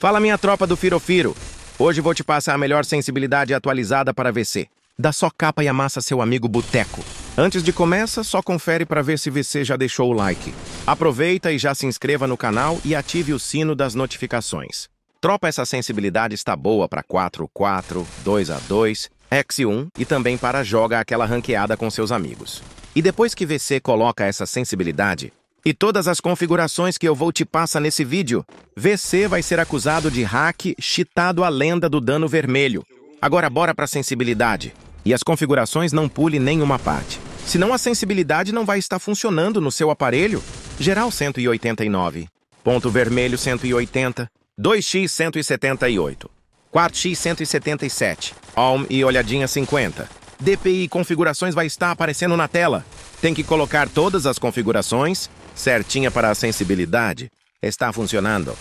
Fala minha tropa do Firofiro. Hoje vou te passar a melhor sensibilidade atualizada para VC. Dá só capa e amassa seu amigo Boteco. Antes de começar, só confere para ver se VC já deixou o like. Aproveita e já se inscreva no canal e ative o sino das notificações. Tropa, essa sensibilidade está boa para 4x4, 2x2, X1 e também para jogar aquela ranqueada com seus amigos. E depois que VC coloca essa sensibilidade e todas as configurações que eu vou te passar nesse vídeo, VC vai ser acusado de hack, cheatado a lenda do dano vermelho. Agora bora para sensibilidade. E as configurações não pule nenhuma parte. Senão a sensibilidade não vai estar funcionando no seu aparelho. Geral 189. Ponto vermelho 180. 2x 178. 4x 177. Alm e olhadinha 50. DPI configurações vai estar aparecendo na tela. Tem que colocar todas as configurações certinha para a sensibilidade. Está funcionando.